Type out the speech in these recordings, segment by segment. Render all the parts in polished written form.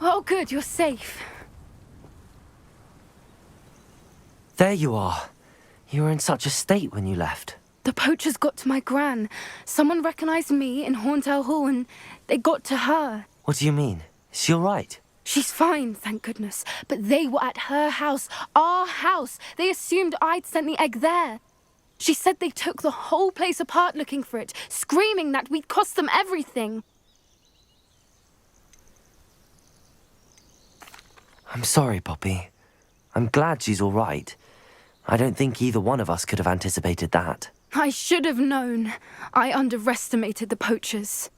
Oh, good, you're safe. There you are. You were in such a state when you left. The poachers got to my gran. Someone recognized me in Horntail Hall and they got to her. What do you mean? Is she all right? She's fine, thank goodness. But they were at her house, our house. They assumed I'd sent the egg there. She said they took the whole place apart looking for it, screaming that we'd cost them everything. I'm sorry, Poppy. I'm glad she's all right. I don't think either one of us could have anticipated that. I should have known. I underestimated the poachers.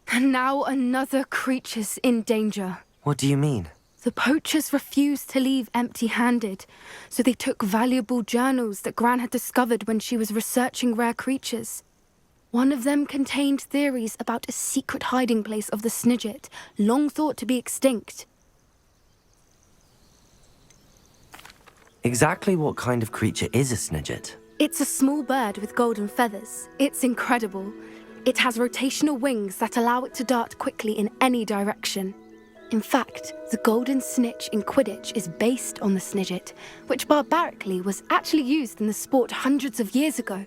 And now another creature's in danger. What do you mean? The poachers refused to leave empty-handed, so they took valuable journals that Gran had discovered when she was researching rare creatures. One of them contained theories about a secret hiding place of the Snidget, long thought to be extinct. Exactly what kind of creature is a Snidget? It's a small bird with golden feathers. It's incredible. It has rotational wings that allow it to dart quickly in any direction. In fact, the golden snitch in Quidditch is based on the Snidget, which barbarically was actually used in the sport hundreds of years ago.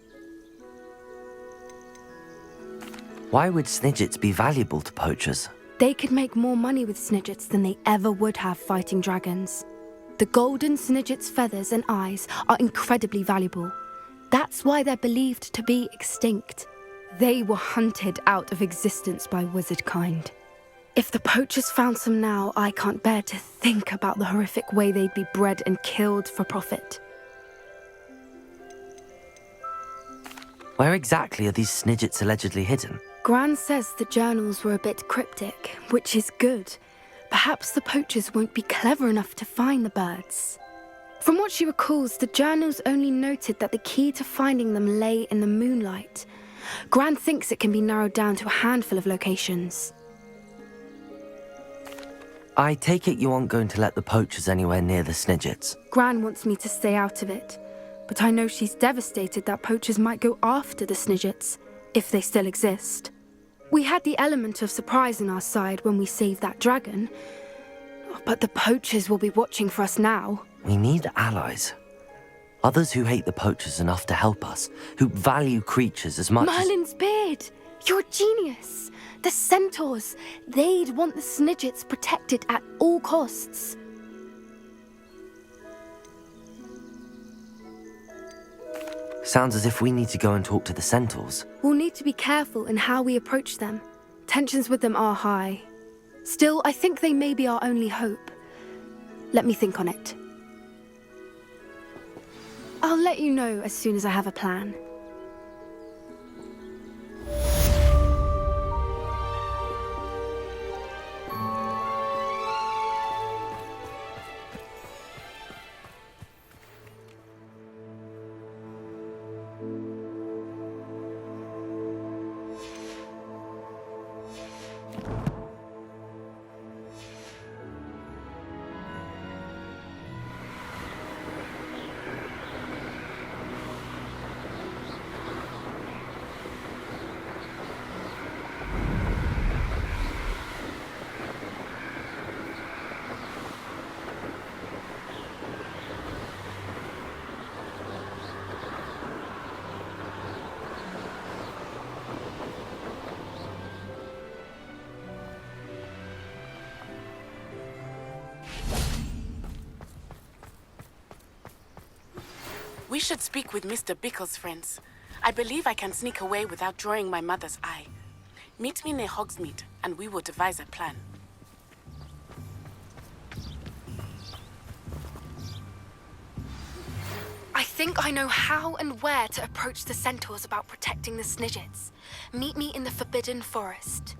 Why would Snidgets be valuable to poachers? They could make more money with Snidgets than they ever would have fighting dragons. The golden Snidget's feathers and eyes are incredibly valuable. That's why they're believed to be extinct. They were hunted out of existence by wizard kind. If the poachers found some now, I can't bear to think about the horrific way they'd be bred and killed for profit. Where exactly are these Snidgets allegedly hidden? Gran says the journals were a bit cryptic, which is good. Perhaps the poachers won't be clever enough to find the birds. From what she recalls, the journals only noted that the key to finding them lay in the moonlight. Gran thinks it can be narrowed down to a handful of locations. I take it you aren't going to let the poachers anywhere near the Snidgets. Gran wants me to stay out of it, but I know she's devastated that poachers might go after the Snidgets, if they still exist. We had the element of surprise on our side when we saved that dragon, but the poachers will be watching for us now. We need allies. Others who hate the poachers enough to help us, who value creatures as much Merlin's beard! You're a genius! The Centaurs! They'd want the Snidgets protected at all costs. Sounds as if we need to go and talk to the Centaurs. We'll need to be careful in how we approach them. Tensions with them are high. Still, I think they may be our only hope. Let me think on it. I'll let you know as soon as I have a plan. We should speak with Mr. Bickle's friends. I believe I can sneak away without drawing my mother's eye. Meet me near Hogsmeade, and we will devise a plan. I think I know how and where to approach the Centaurs about protecting the Snidgets. Meet me in the Forbidden Forest.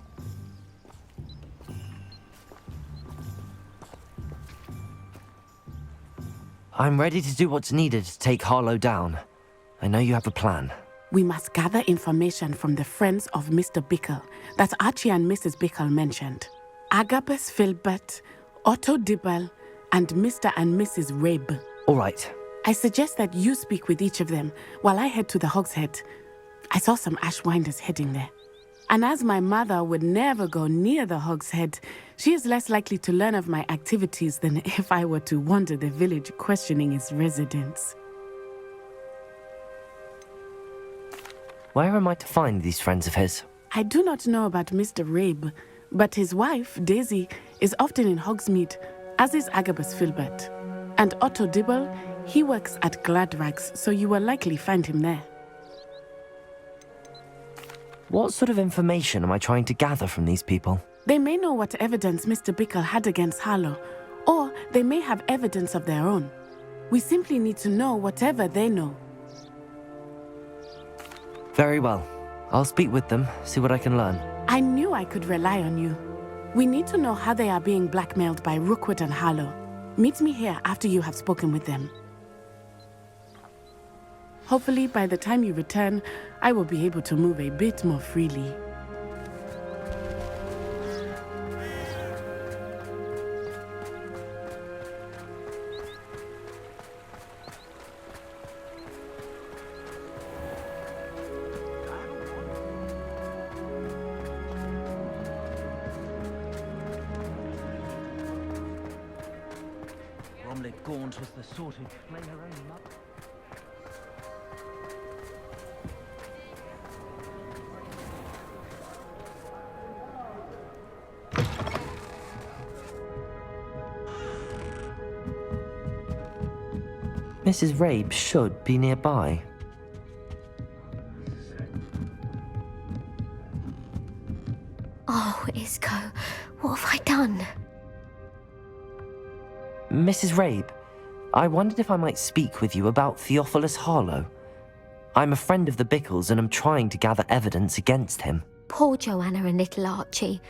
I'm ready to do what's needed to take Hallow down. I know you have a plan. We must gather information from the friends of Mr. Bickle that Archie and Mrs. Bickle mentioned. Agabus Filbert, Otto Dibble, and Mr. and Mrs. Rabe. All right. I suggest that you speak with each of them while I head to the Hogshead. I saw some Ashwinders heading there. And as my mother would never go near the Hogshead, she is less likely to learn of my activities than if I were to wander the village questioning its residents. Where am I to find these friends of his? I do not know about Mr. Rabe, but his wife, Daisy, is often in Hogsmeade, as is Agabus Filbert. And Otto Dibble, he works at Gladrags, so you will likely find him there. What sort of information am I trying to gather from these people? They may know what evidence Mr. Bickle had against Hallow, or they may have evidence of their own. We simply need to know whatever they know. Very well. I'll speak with them, see what I can learn. I knew I could rely on you. We need to know how they are being blackmailed by Rookwood and Hallow. Meet me here after you have spoken with them. Hopefully, by the time you return, I will be able to move a bit more freely. Gaunt was the sort who'd flay her own mother. Mrs. Rabe should be nearby. Oh, Isco, what have I done? Mrs. Rabe, I wondered if I might speak with you about Theophilus Hallow. I'm a friend of the Bickles and am trying to gather evidence against him. Poor Joanna and little Archie.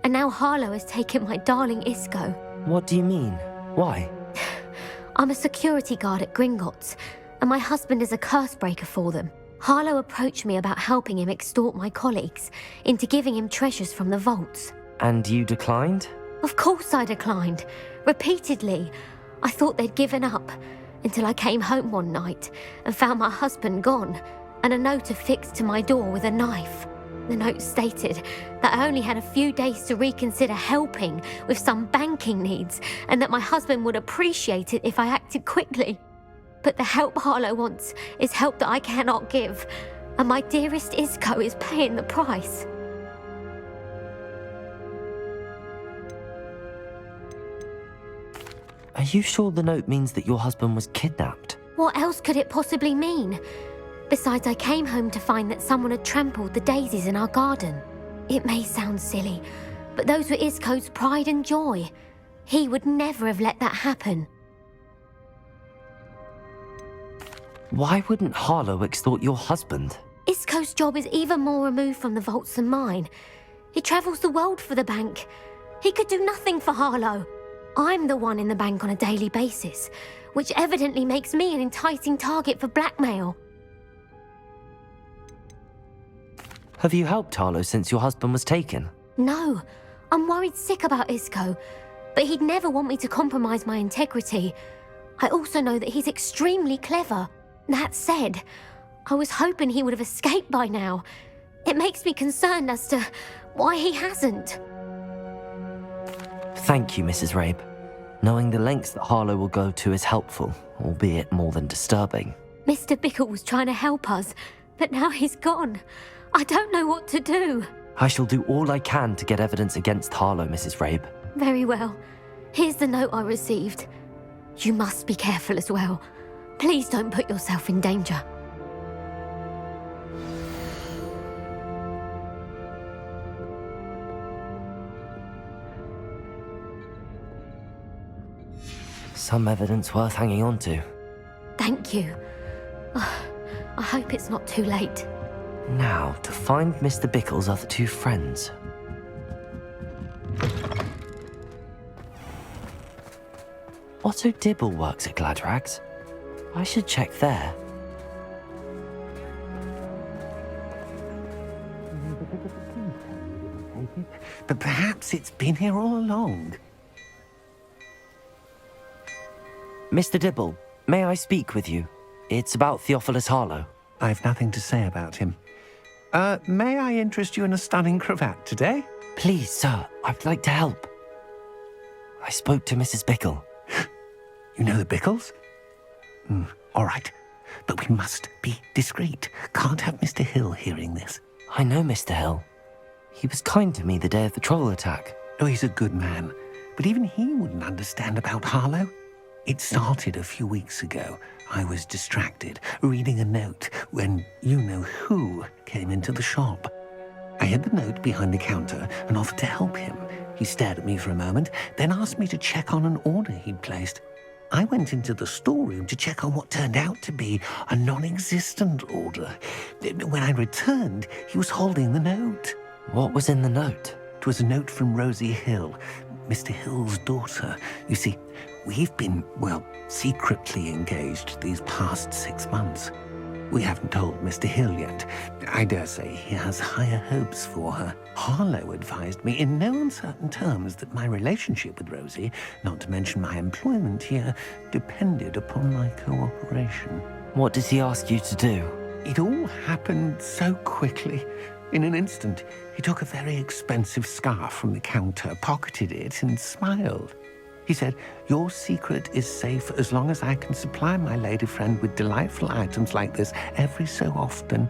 And now Hallow has taken my darling Isco. What do you mean? Why? I'm a security guard at Gringotts, and my husband is a curse breaker for them. Harlow approached me about helping him extort my colleagues into giving him treasures from the vaults. And you declined? Of course I declined. Repeatedly. I thought they'd given up, until I came home one night and found my husband gone, and a note affixed to my door with a knife. The note stated that I only had a few days to reconsider helping with some banking needs, and that my husband would appreciate it if I acted quickly. But the help Harlow wants is help that I cannot give, and my dearest Isco is paying the price. Are you sure the note means that your husband was kidnapped? What else could it possibly mean? Besides, I came home to find that someone had trampled the daisies in our garden. It may sound silly, but those were Isco's pride and joy. He would never have let that happen. Why wouldn't Harlow extort your husband? Isco's job is even more removed from the vaults than mine. He travels the world for the bank. He could do nothing for Harlow. I'm the one in the bank on a daily basis, which evidently makes me an enticing target for blackmail. Have you helped Harlow since your husband was taken? No, I'm worried sick about Isco, but he'd never want me to compromise my integrity. I also know that he's extremely clever. That said, I was hoping he would have escaped by now. It makes me concerned as to why he hasn't. Thank you, Mrs. Rabe. Knowing the lengths that Harlow will go to is helpful, albeit more than disturbing. Mr. Bickle was trying to help us, but now he's gone. I don't know what to do. I shall do all I can to get evidence against Harlow, Mrs. Rabe. Very well. Here's the note I received. You must be careful as well. Please don't put yourself in danger. Some evidence worth hanging on to. Thank you. I hope it's not too late. Now, to find Mr. Bickle's other two friends. Otto Dibble works at Gladrags. I should check there. But perhaps it's been here all along. Mr. Dibble, may I speak with you? It's about Theophilus Harlow. I've nothing to say about him. May I interest you in a stunning cravat today? Please, sir, I'd like to help. I spoke to Mrs. Bickle. You know the Bickles? All right. But we must be discreet. Can't have Mr. Hill hearing this. I know Mr. Hill. He was kind to me the day of the troll attack. Oh, he's a good man. But even he wouldn't understand about Harlow. It started a few weeks ago. I was distracted, reading a note, when you-know-who came into the shop. I hid the note behind the counter and offered to help him. He stared at me for a moment, then asked me to check on an order he'd placed. I went into the storeroom to check on what turned out to be a non-existent order. When I returned, he was holding the note. What was in the note? It was a note from Rosie Hill, Mr. Hill's daughter. You see, we've been, secretly engaged these past 6 months. We haven't told Mr. Hill yet. I dare say he has higher hopes for her. Harlow advised me in no uncertain terms that my relationship with Rosie, not to mention my employment here, depended upon my cooperation. What did he ask you to do? It all happened so quickly. In an instant, he took a very expensive scarf from the counter, pocketed it, and smiled. He said, "Your secret is safe as long as I can supply my lady friend with delightful items like this every so often."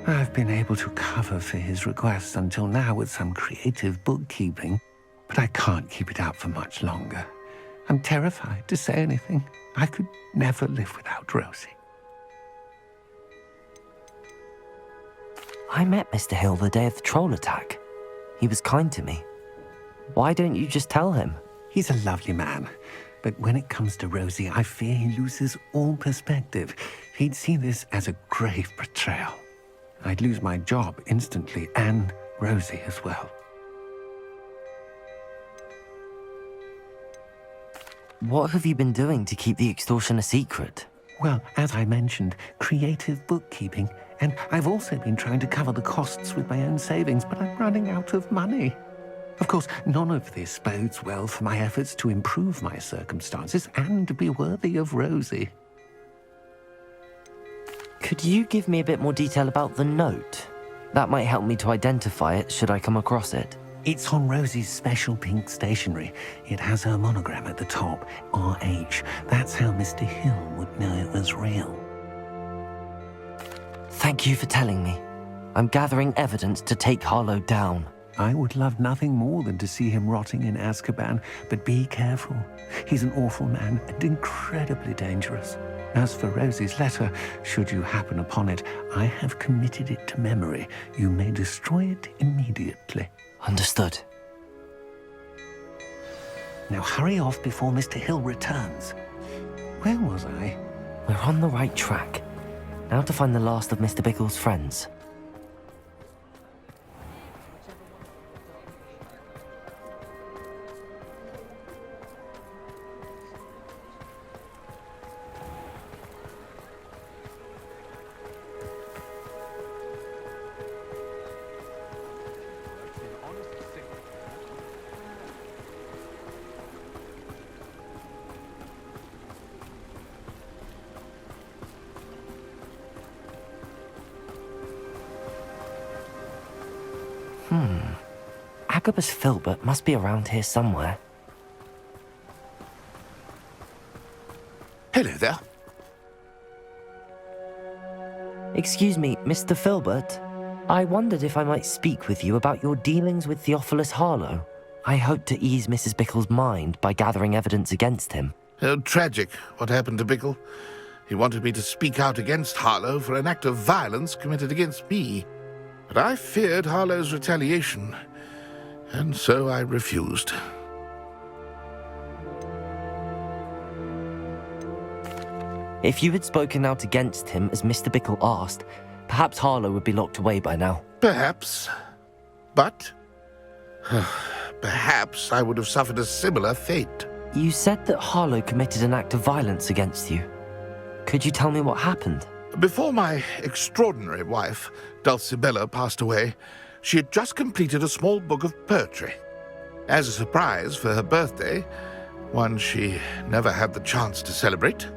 I've been able to cover for his requests until now with some creative bookkeeping, but I can't keep it up for much longer. I'm terrified to say anything. I could never live without Rosie. I met Mr. Hill the day of the troll attack. He was kind to me. Why don't you just tell him? He's a lovely man, but when it comes to Rosie, I fear he loses all perspective. He'd see this as a grave betrayal. I'd lose my job instantly, and Rosie as well. What have you been doing to keep the extortion a secret? Well, as I mentioned, creative bookkeeping, and I've also been trying to cover the costs with my own savings, but I'm running out of money. Of course, none of this bodes well for my efforts to improve my circumstances and to be worthy of Rosie. Could you give me a bit more detail about the note? That might help me to identify it should I come across it. It's on Rosie's special pink stationery. It has her monogram at the top, RH. That's how Mr. Hill would know it was real. Thank you for telling me. I'm gathering evidence to take Harlow down. I would love nothing more than to see him rotting in Azkaban, but be careful. He's an awful man and incredibly dangerous. As for Rosie's letter, should you happen upon it, I have committed it to memory. You may destroy it immediately. Understood. Now hurry off before Mr. Hill returns. Where was I? We're on the right track. Now to find the last of Mr. Bickle's friends. Agabus Filbert must be around here somewhere. Hello there. Excuse me, Mr. Filbert. I wondered if I might speak with you about your dealings with Theophilus Harlow. I hope to ease Mrs. Bickle's mind by gathering evidence against him. Oh, tragic what happened to Bickle. He wanted me to speak out against Harlow for an act of violence committed against me. But I feared Harlow's retaliation, and so I refused. If you had spoken out against him as Mr. Bickle asked, perhaps Harlow would be locked away by now. Perhaps. But perhaps I would have suffered a similar fate. You said that Harlow committed an act of violence against you. Could you tell me what happened? Before my extraordinary wife, Dulcibella, passed away, she had just completed a small book of poetry. As a surprise for her birthday, one she never had the chance to celebrate,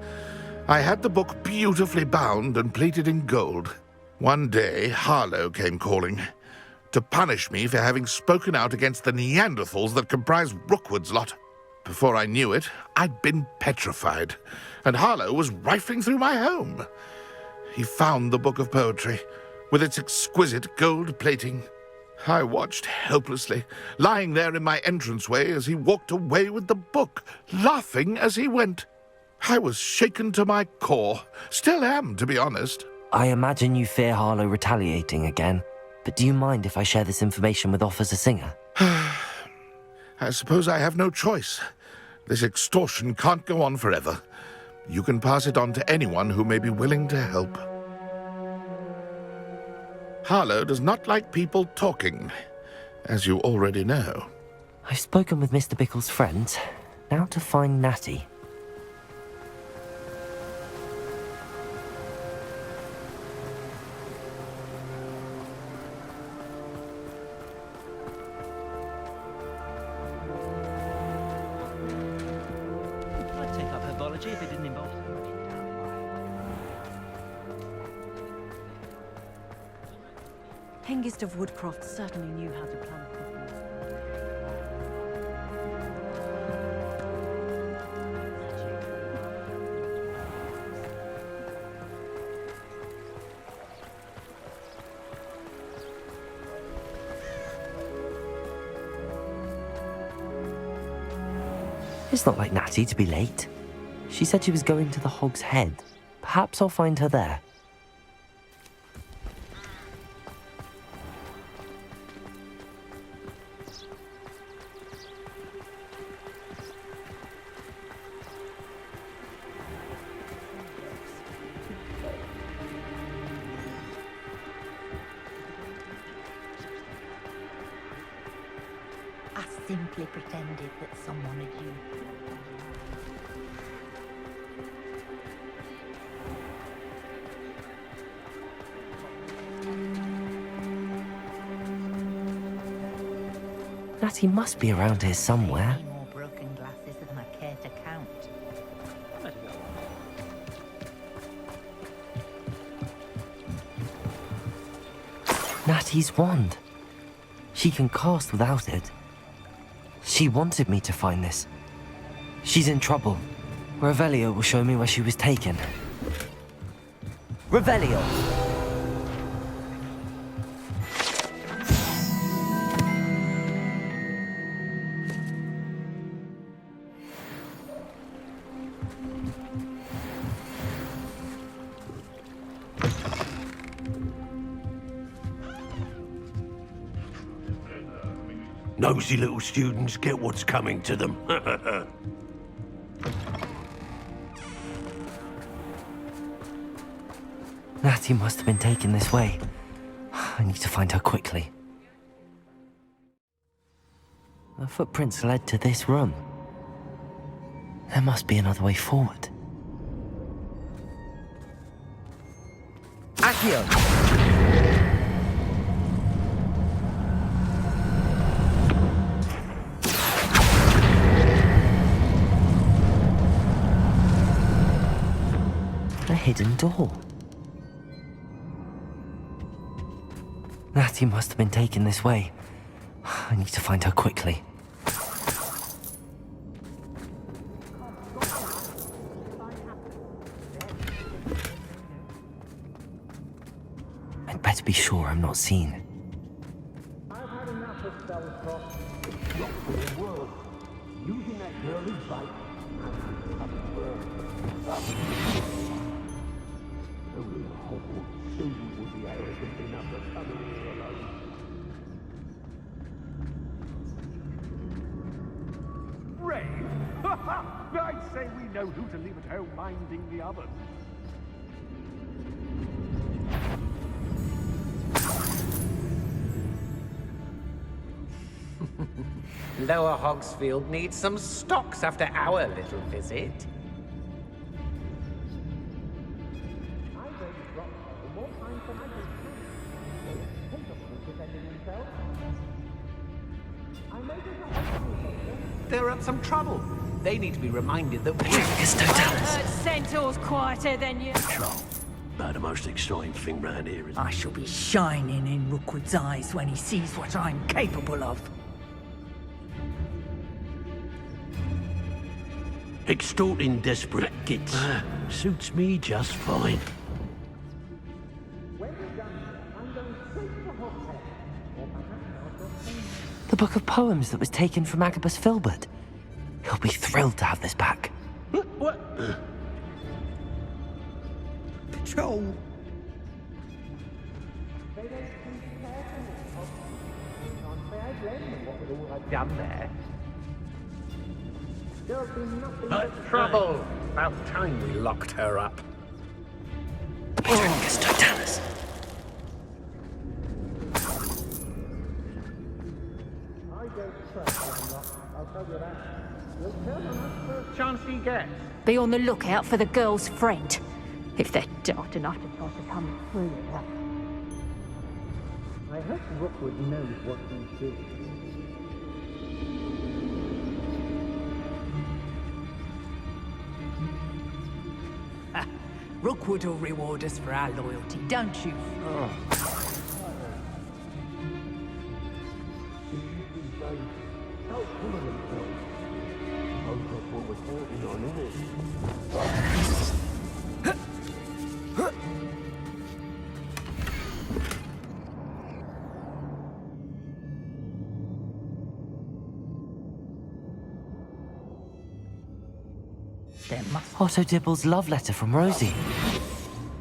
I had the book beautifully bound and plated in gold. One day, Hallow came calling to punish me for having spoken out against the Neanderthals that comprise Rookwood's lot. Before I knew it, I'd been petrified, and Hallow was rifling through my home. He found the book of poetry, with its exquisite gold plating. I watched helplessly, lying there in my entranceway as he walked away with the book, laughing as he went. I was shaken to my core. Still am, to be honest. I imagine you fear Harlow retaliating again, but do you mind if I share this information with Officer Singer? I suppose I have no choice. This extortion can't go on forever. You can pass it on to anyone who may be willing to help. Hallow does not like people talking, as you already know. I've spoken with Mr. Bickle's friends. Now to find Natty. I'd take up herbology if it didn't involve so much Hengist of Woodcroft certainly knew how to plant cucumber. It's not like Natty to be late. She said she was going to the Hog's Head. Perhaps I'll find her there. I simply pretended that someone had you. Natty must be around here somewhere. Many more broken glasses than I care to count. Natty's wand. She can cast without it. She wanted me to find this. She's in trouble. Revelio will show me where she was taken. Revelio! Nosy little students get what's coming to them. Natty must have been taken this way. I need to find her quickly. The footprints led to this room. There must be another way forward. Accio! A hidden door. Natty must have been taken this way. I need to find her quickly. I'd better be sure I'm not seen. I've had enough of Centaurs. Using that girly bite. Only a Hogwarts student would be arrogant enough to come in here alone. Ray! I'd say we know who to leave at home minding the oven. Lower Hogsfield needs some stocks after our little visit. They're up some trouble. They need to be reminded that we... Totalis. Centaurs quieter than you. About the most exciting thing round here, isn't it? I shall be shining in Rookwood's eyes when he sees what I'm capable of. Extorting desperate gits. Suits me just fine. The book of poems that was taken from Agabus Filbert. He'll be thrilled to have this back. What? Patrol. Done there. Trouble! About time we locked her up. The Patricus Totalis. Chance he gets. Be on the lookout for the girl's friend. If they're daft enough to try to come through here. I hope Rookwood knows what he's doing. Rookwood will reward us for our loyalty, don't you? There must Otto Dibble's love letter from Rosie.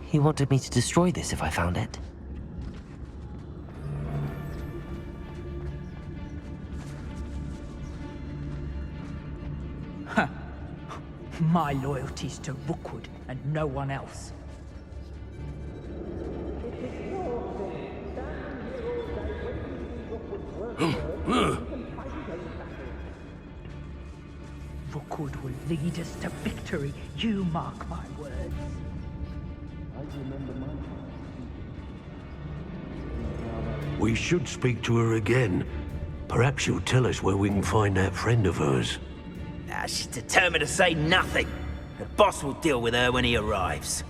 He wanted me to destroy this if I found it. My loyalty's to Rookwood and no one else. Rookwood will lead us to victory, you mark my words. We should speak to her again. Perhaps she'll tell us where we can find that friend of hers. Nah, she's determined to say nothing. The boss will deal with her when he arrives.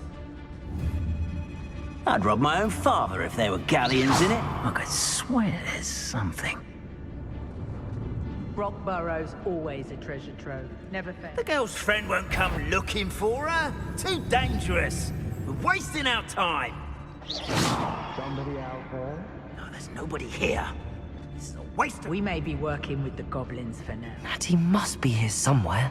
I'd rob my own father if there were galleons in it. I could swear there's something. Rockborough's always a treasure trove. Never fails. The girl's friend won't come looking for her. Too dangerous. We're wasting our time. Somebody out there? No, there's nobody here. This is a waste of... We may be working with the goblins for now. Natty must be here somewhere.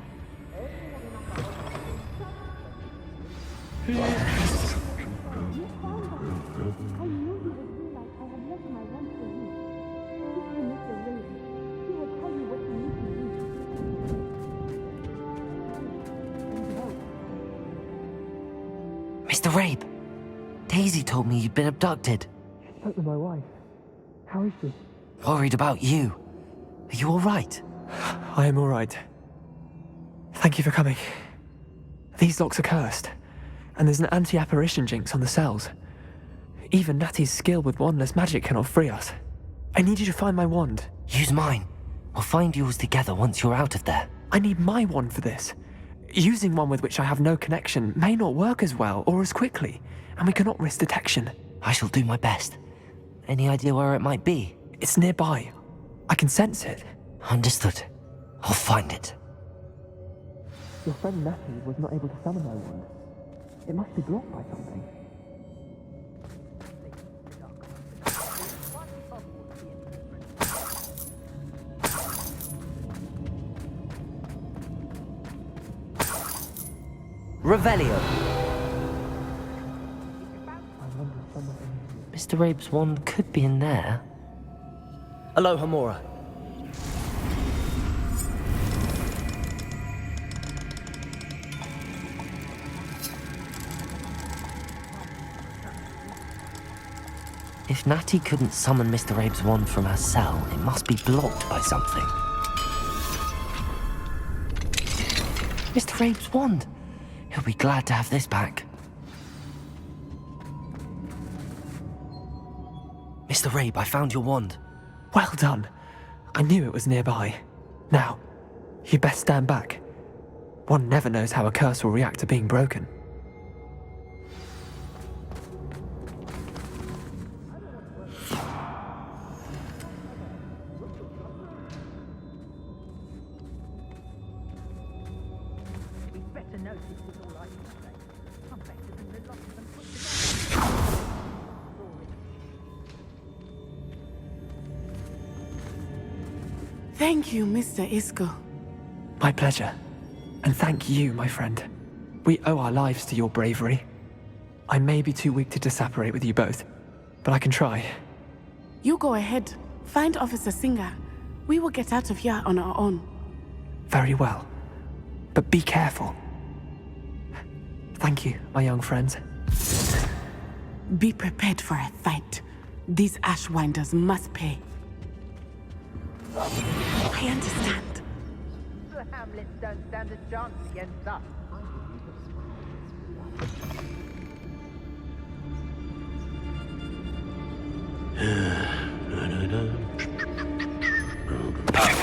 Mr. Rabe, Daisy told me you'd been abducted. I spoke with my wife. How is she? Worried about you. Are you all right? I am all right. Thank you for coming. These locks are cursed, and there's an anti-apparition jinx on the cells. Even Natty's skill with wandless magic cannot free us. I need you to find my wand. Use mine. We'll find yours together once you're out of there. I need my wand for this. Using one with which I have no connection may not work as well or as quickly, and we cannot risk detection. I shall do my best. Any idea where it might be? It's nearby. I can sense it. Understood. I'll find it. Your friend Natty was not able to summon my wand. It must be blocked by something. Revelio. Mr. Rabe's wand could be in there. Aloha Mora. If Natty couldn't summon Mr. Rabe's wand from her cell, it must be blocked by something. Mr. Rabe's wand! He'll be glad to have this back. Mr. Rabe, I found your wand. Well done. I knew it was nearby. Now, you'd best stand back. One never knows how a curse will react to being broken. Thank you, Mr. Isco. My pleasure. And thank you, my friend. We owe our lives to your bravery. I may be too weak to disapparate with you both, but I can try. You go ahead. Find Officer Singer. We will get out of here on our own. Very well. But be careful. Thank you, my young friends. Be prepared for a fight. These Ashwinders must pay. I understand. The Hamlets don't stand a chance against us.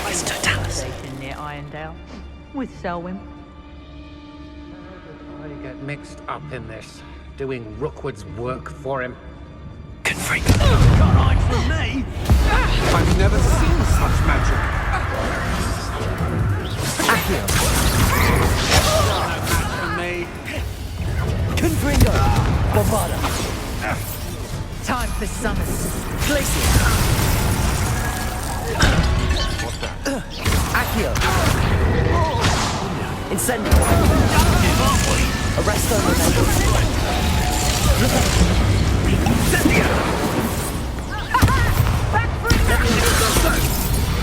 Mr. Dallas. Station near Irondale with Selwyn. How did I get mixed up in this? Doing Rookwood's work for him. Confront. Can't hide from me! I've never seen such magic. Accio. No match for me. Confringo. Bombarda. Time for summons. Glacier. What's that? Accio. Incendio. Arresto Momentum.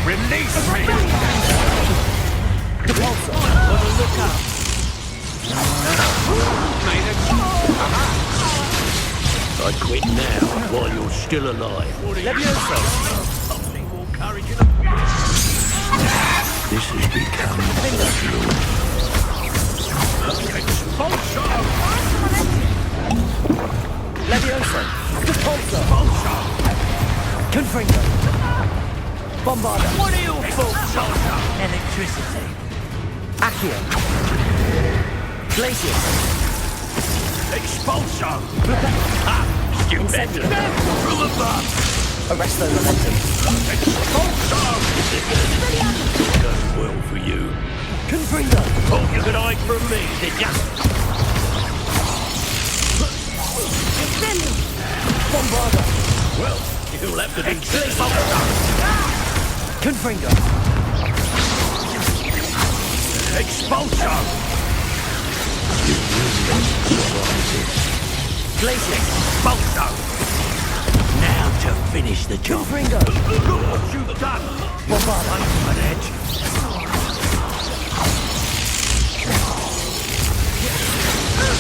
Release me! Depulso. On the lookout. I quit now, while you're still alive. Levioso. This has become personal. Levioso. Depulso. Confringo. Bombarda. What are your faults, soldier? Electricity. Accio. Glacier. Expulso! Still better. From above! Arresto Momentum. Expulso! Done well for you. Confringo. Thought you could hide from me, did ya? Bombarda. Well, you'll have to do Confringo. Expulso! Glacier. Expulso! now to finish the job. Confringo. Look what you've done! Bombarda. An edge.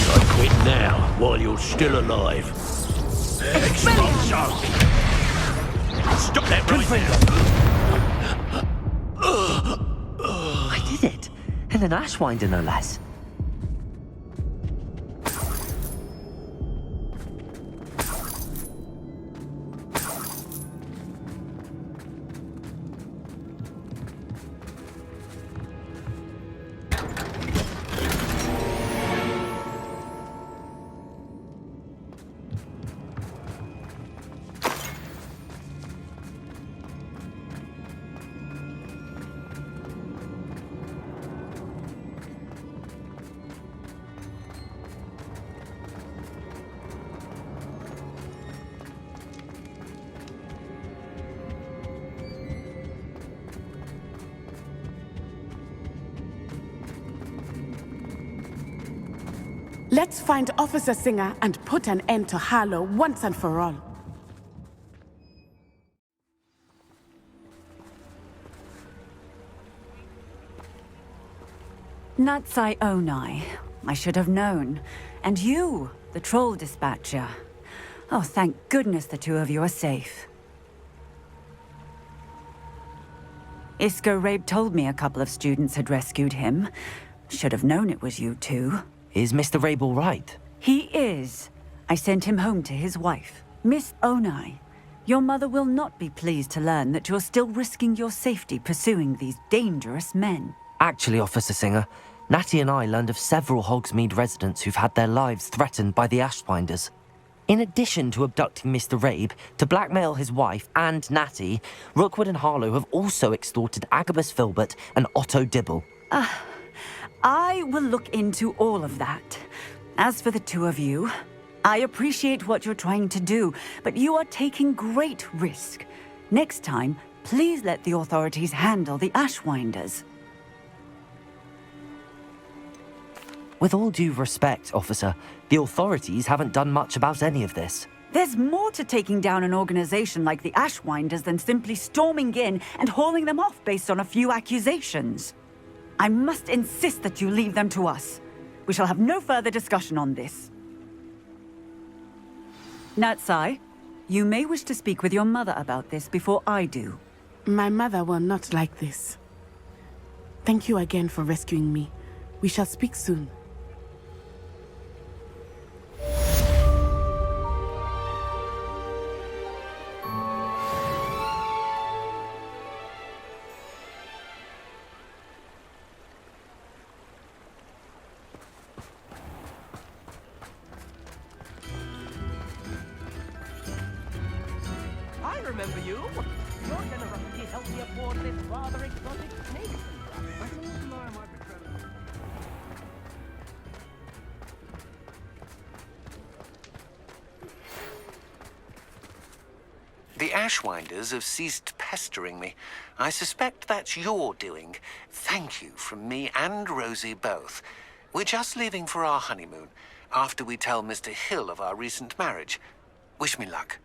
I quit now, while you're still alive. Expulso! Stop that right now! I did it. And an Ashwinder, no less. Let's find Officer Singer and put an end to Hallow once and for all. Natsai Onai. I should have known. And you, the troll dispatcher. Oh, thank goodness the two of you are safe. Isco Rabe told me a couple of students had rescued him. Should have known it was you two. Is Mr. Rabe all right? He is. I sent him home to his wife, Miss Onai. Your mother will not be pleased to learn that you're still risking your safety pursuing these dangerous men. Actually, Officer Singer, Natty and I learned of several Hogsmeade residents who've had their lives threatened by the Ashwinders. In addition to abducting Mr. Rabe to blackmail his wife and Natty, Rookwood and Harlow have also extorted Agabus Filbert and Otto Dibble. I will look into all of that. As for the two of you, I appreciate what you're trying to do, but you are taking great risk. Next time, Please let the authorities handle the Ashwinders. With all due respect, officer, the authorities haven't done much about any of this. There's more to taking down an organization like the Ashwinders than simply storming in and hauling them off based on a few accusations. I must insist that you leave them to us. We shall have no further discussion on this. Natsai, you may wish to speak with your mother about this before I do. My mother will not like this. Thank you again for rescuing me. We shall speak soon. I remember you. Your generosity helped me afford this rather exotic snake. The Ashwinders have ceased pestering me. I suspect that's your doing. Thank you from me and Rosie both. We're just leaving for our honeymoon, after we tell Mr. Hill of our recent marriage. Wish me luck.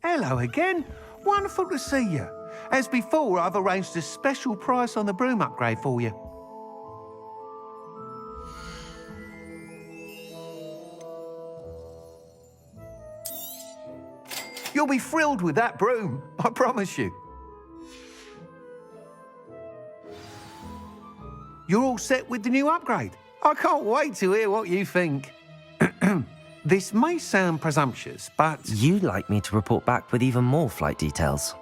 Hello again. Wonderful to see you. As before, I've arranged a special price on the broom upgrade for you. You'll be thrilled with that broom, I promise you. You're all set with the new upgrade. I can't wait to hear what you think. This may sound presumptuous, but... You'd like me to report back with even more flight details.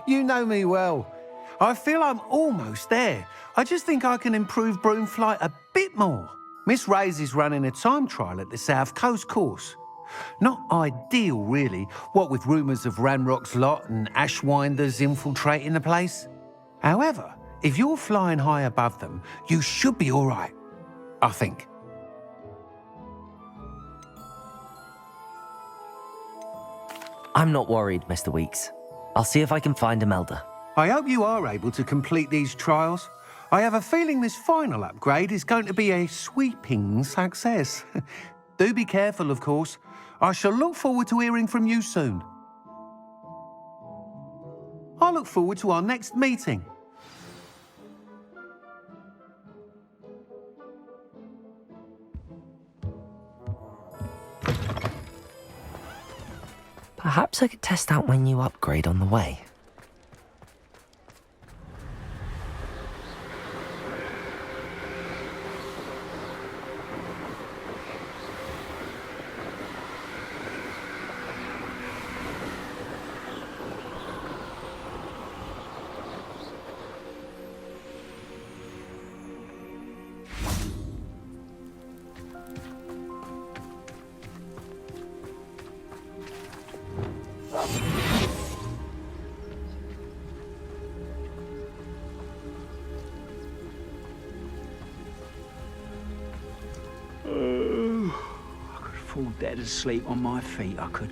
You know me well. I feel I'm almost there. I just think I can improve broom flight a bit more. Miss Ray's is running a time trial at the South Coast course. Not ideal, really, what with rumours of Ranrock's lot and Ashwinders infiltrating the place. However, if you're flying high above them, you should be all right, I think. I'm not worried, Mr. Weeks. I'll see if I can find Imelda. I hope you are able to complete these trials. I have a feeling this final upgrade is going to be a sweeping success. Do be careful, of course. I shall look forward to hearing from you soon. I look forward to our next meeting. Perhaps I could test out my new upgrade on the way. I could fall dead asleep on my feet, I could.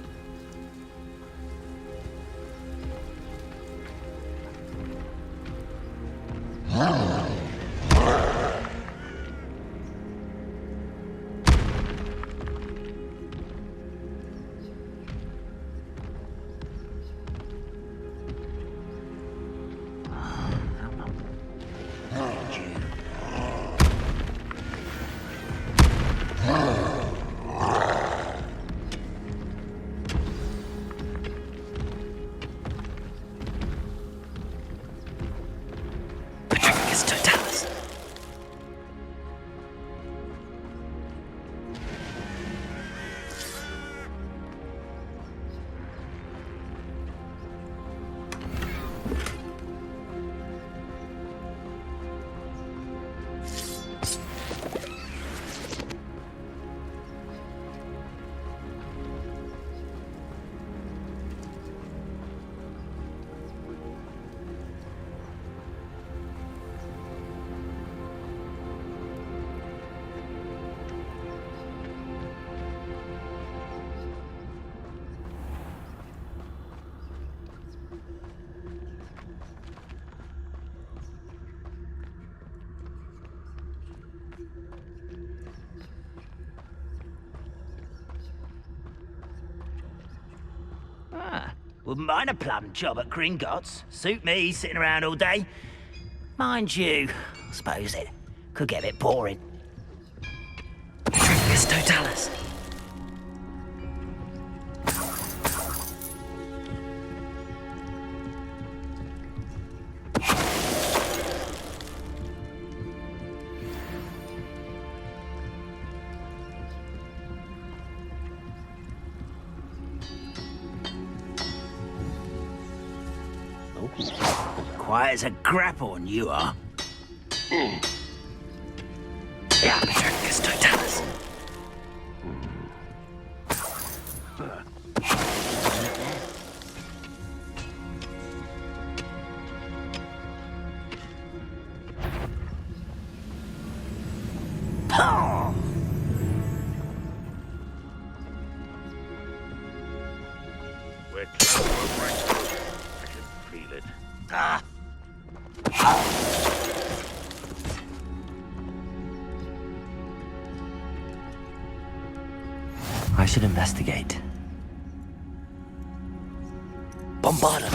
Wouldn't mind a plum job at Gringotts. Suit me, sitting around all day. Mind you, I suppose it could get a bit boring. Trigus totalis. Quiet as a grapphorn, you are. Trigus totalis. We're close to a breakthrough. I can feel it. I should investigate. Bombarda!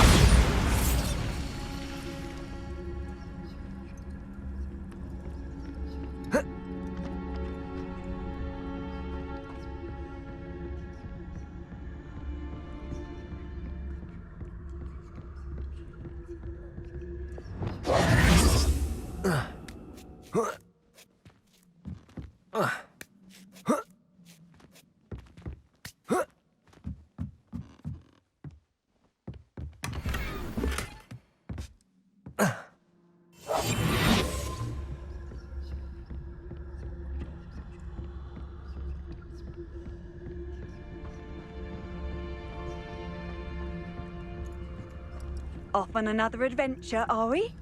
Off on another adventure, are we?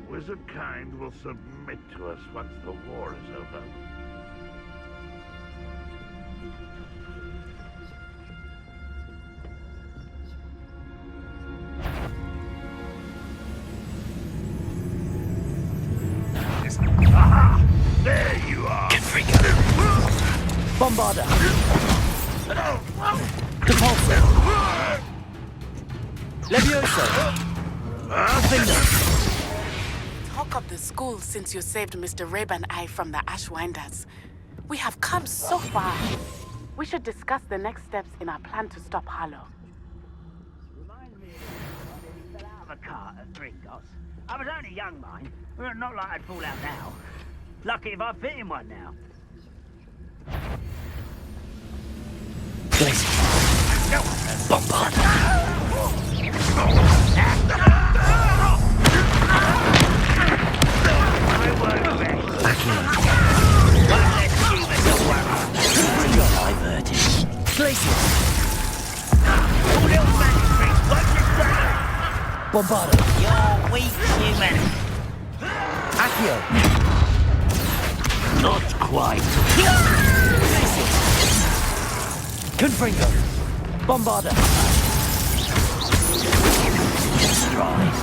Wizard kind will submit to us once the war is over. Aha! There you are! Bombarda! Depulso! Levioso! Talk of the school since you saved Mr. Rabe and I from the Ashwinders. We have come so far. We should discuss the next steps in our plan to stop Hallow. Remind me when he fell out of a cart at Gringotts. I was only young, mind. Well, not like I'd fall out now. Lucky if I fit in one now. Bombarda! Bombarda! You're weak, human. Accio! Not quite. Confringo! Bombarda! Stride!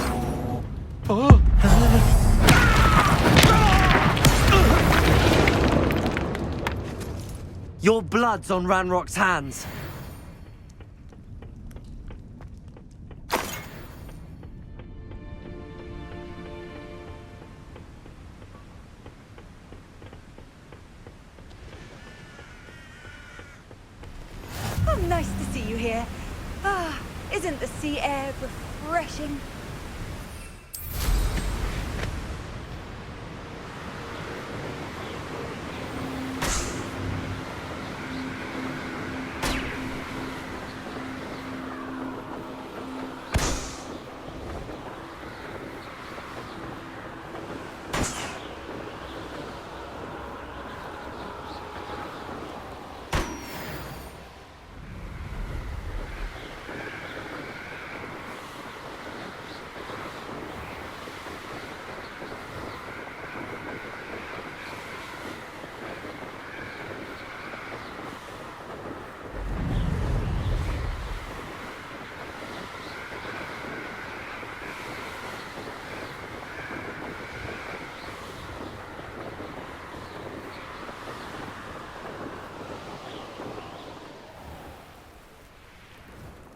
Your blood's on Ranrock's hands. Oh, nice to see you here. Ah, isn't the sea air refreshing?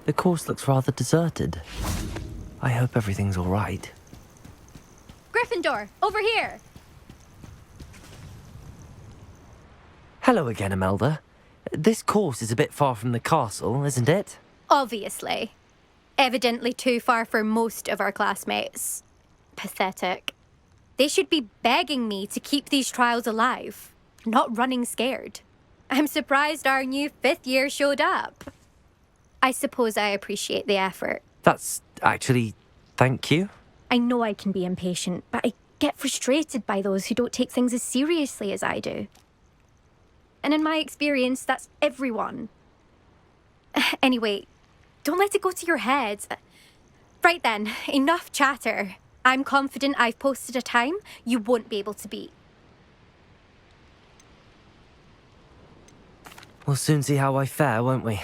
The course looks rather deserted. I hope everything's all right. Gryffindor, over here! Hello again, Imelda. This course is a bit far from the castle, isn't it? Obviously. Evidently too far for most of our classmates. Pathetic. They should be begging me to keep these trials alive, not running scared. I'm surprised our new 5th year showed up. I suppose I appreciate the effort. That's actually... thank you. I know I can be impatient, but I get frustrated by those who don't take things as seriously as I do. And in my experience, that's everyone. Anyway, don't let it go to your head. Right then, enough chatter. I'm confident I've posted a time you won't be able to beat. We'll soon see how I fare, won't we?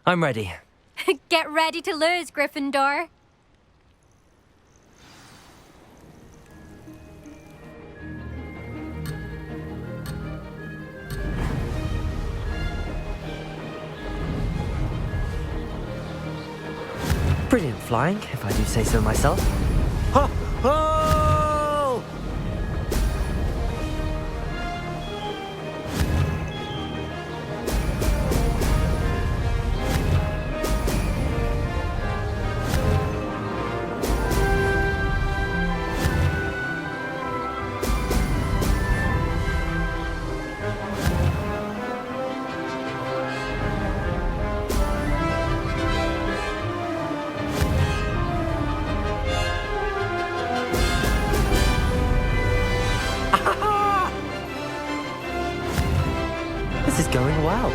I'm ready. Get ready to lose, Gryffindor. Brilliant flying, if I do say so myself. Ha! Oh! This is going well.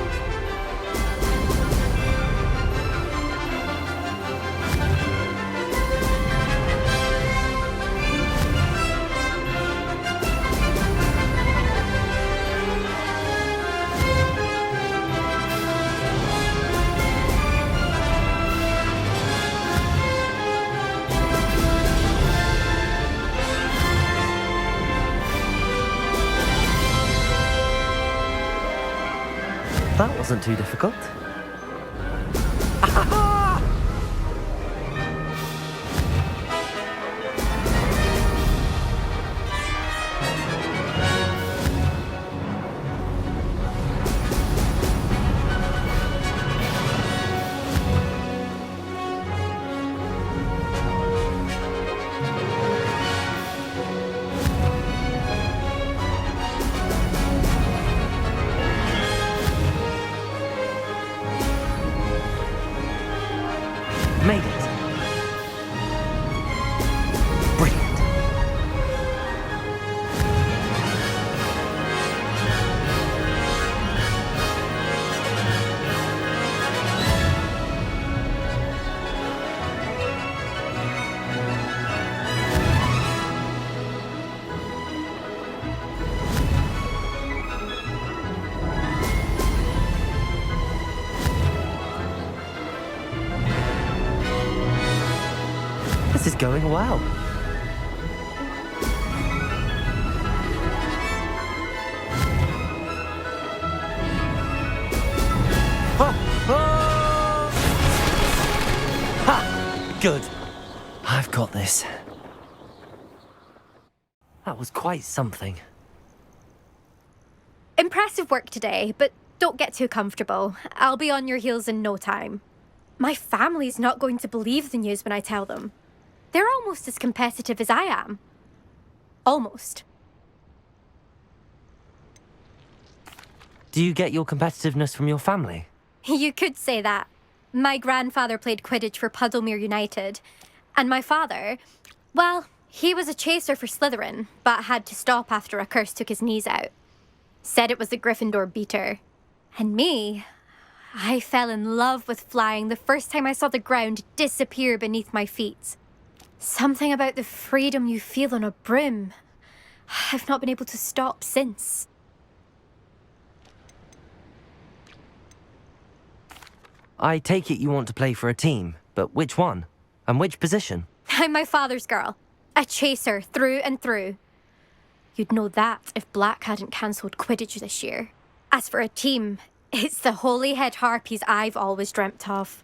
That wasn't too difficult. Made it. Brilliant. This is going well. Ha! Good. I've got this. That was quite something. Impressive work today, but don't get too comfortable. I'll be on your heels in no time. My family's not going to believe the news when I tell them. They're almost as competitive as I am. Almost. Do you get your competitiveness from your family? You could say that. My grandfather played Quidditch for Puddlemere United. And my father, well, he was a chaser for Slytherin, but had to stop after a curse took his knees out. Said it was the Gryffindor beater. And me, I fell in love with flying the first time I saw the ground disappear beneath my feet. Something about the freedom you feel on a broom. I've not been able to stop since. I take it you want to play for a team, but which one? And which position? I'm my father's girl. A chaser through and through. You'd know that if Black hadn't cancelled Quidditch this year. As for a team, it's the Holyhead Harpies I've always dreamt of.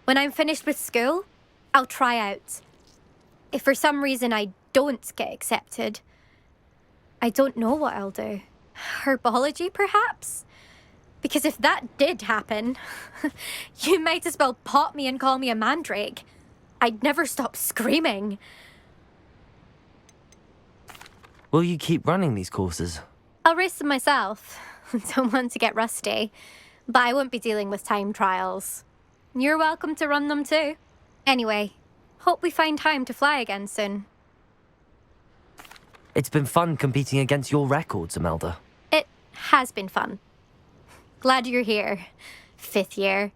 When I'm finished with school, I'll try out. If for some reason I don't get accepted, I don't know what I'll do. Herbology, perhaps? Because if that did happen, you might as well pot me and call me a mandrake. I'd never stop screaming. Will you keep running these courses? I'll race them myself. Don't want to get rusty. But I won't be dealing with time trials. You're welcome to run them too. Anyway, hope we find time to fly again soon. It's been fun competing against your records, Imelda. It has been fun. Glad you're here. 5th year.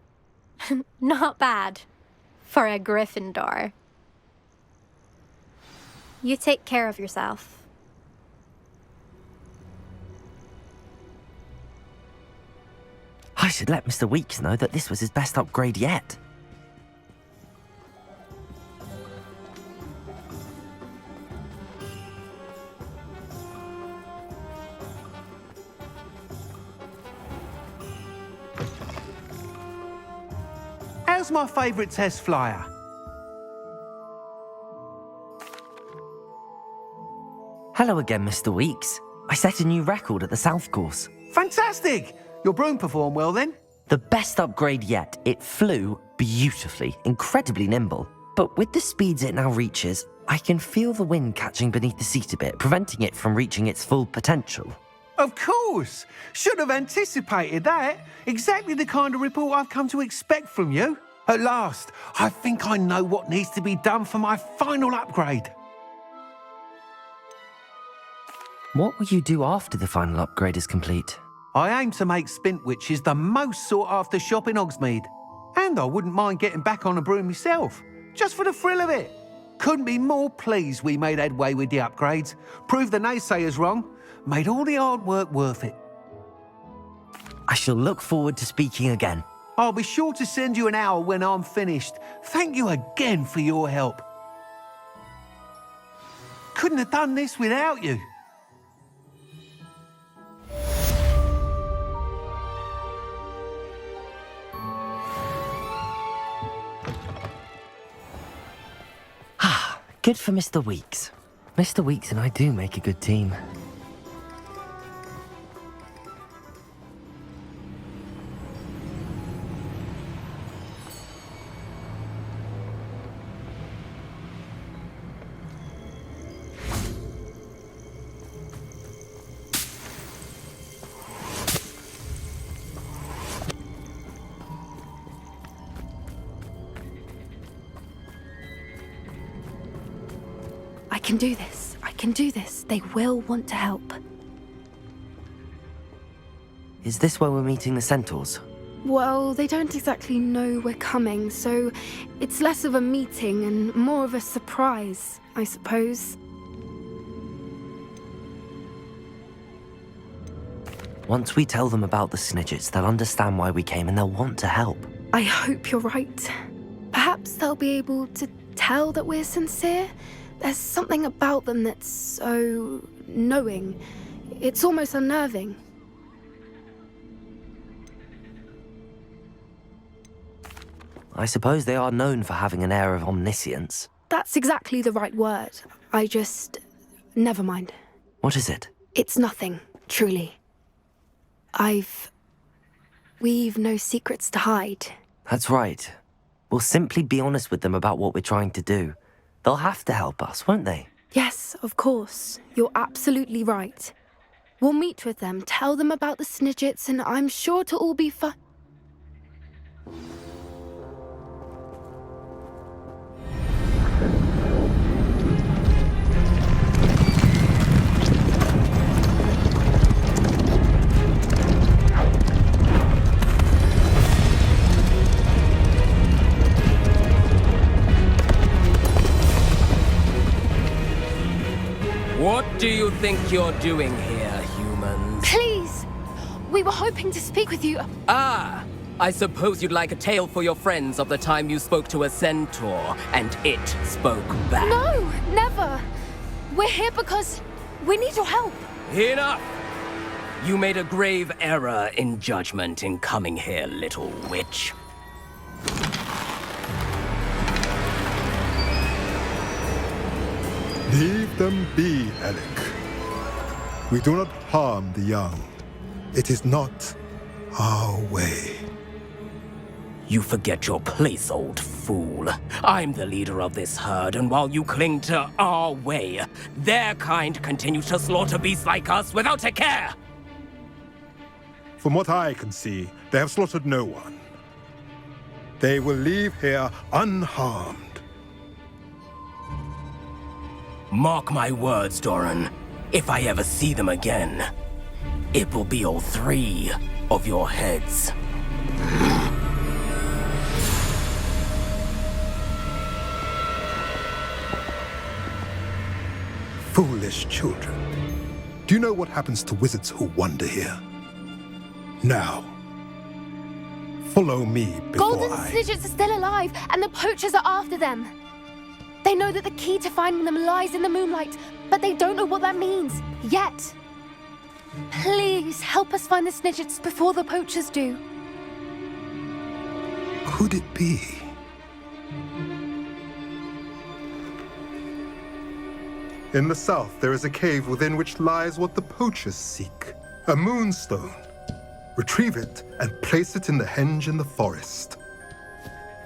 Not bad. For a Gryffindor. You take care of yourself. I should let Mr. Weeks know that this was his best upgrade yet. How's my favourite test flyer? Hello again, Mr. Weeks. I set a new record at the South course. Fantastic! Your broom performed well then? The best upgrade yet. It flew beautifully, incredibly nimble. But with the speeds it now reaches, I can feel the wind catching beneath the seat a bit, preventing it from reaching its full potential. Of course! Should have anticipated that. Exactly the kind of report I've come to expect from you. At last, I think I know what needs to be done for my final upgrade. What will you do after the final upgrade is complete? I aim to make Spintwitches the most sought-after shop in Hogsmeade. And I wouldn't mind getting back on a broom myself, just for the thrill of it. Couldn't be more pleased we made headway with the upgrades, proved the naysayers wrong, made all the hard work worth it. I shall look forward to speaking again. I'll be sure to send you an owl when I'm finished. Thank you again for your help. Couldn't have done this without you. Good for Mr. Weeks. Mr. Weeks and I do make a good team. I can do this. I can do this. They will want to help. Is this where we're meeting the Centaurs? Well, they don't exactly know we're coming, so it's less of a meeting and more of a surprise, I suppose. Once we tell them about the Snidgets, they'll understand why we came and they'll want to help. I hope you're right. Perhaps they'll be able to tell that we're sincere. There's something about them that's so knowing. It's almost unnerving. I suppose they are known for having an air of omniscience. That's exactly the right word. Never mind. What is it? It's nothing, truly. We've no secrets to hide. That's right. We'll simply be honest with them about what we're trying to do. They'll have to help us, won't they? Yes, of course. You're absolutely right. We'll meet with them, tell them about the Snidgets, and I'm sure to all be fine. What do you think you're doing here, humans? Please! We were hoping to speak with you. Ah! I suppose you'd like a tale for your friends of the time you spoke to a centaur, and it spoke back. No, never! We're here because we need your help. Enough! You made a grave error in judgment in coming here, little witch. Leave them be, Alec. We do not harm the young. It is not our way. You forget your place, old fool. I'm the leader of this herd, and while you cling to our way, their kind continue to slaughter beasts like us without a care! From what I can see, they have slaughtered no one. They will leave here unharmed. Mark my words, Doran. If I ever see them again, it will be all 3 of your heads. Foolish children. Do you know what happens to wizards who wander here? Now, follow me before Golden Snidgets are still alive, and the poachers are after them. They know that the key to finding them lies in the moonlight, but they don't know what that means, yet. Please, help us find the Snidgets before the poachers do. Could it be? In the south, there is a cave within which lies what the poachers seek. A moonstone. Retrieve it and place it in the henge in the forest.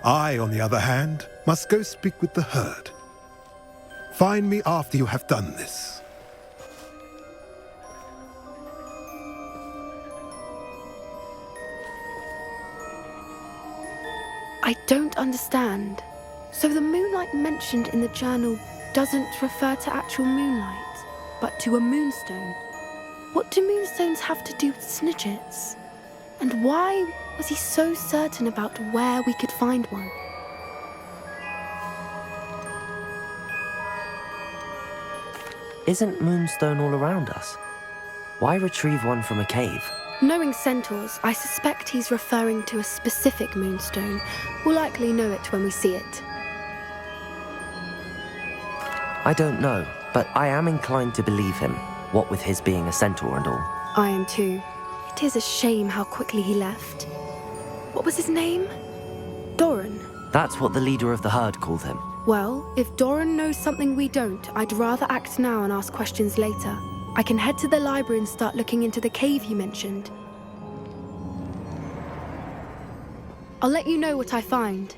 I, on the other hand, must go speak with the herd. Find me after you have done this. I don't understand. So the moonlight mentioned in the journal doesn't refer to actual moonlight, but to a moonstone. What do moonstones have to do with Snidgets? And why was he so certain about where we could find one? Isn't moonstone all around us? Why retrieve one from a cave? Knowing Centaurs, I suspect he's referring to a specific moonstone. We'll likely know it when we see it. I don't know, but I am inclined to believe him, what with his being a centaur and all. I am too. It is a shame how quickly he left. What was his name? Doran. That's what the leader of the herd called him. Well, if Doran knows something we don't, I'd rather act now and ask questions later. I can head to the library and start looking into the cave you mentioned. I'll let you know what I find.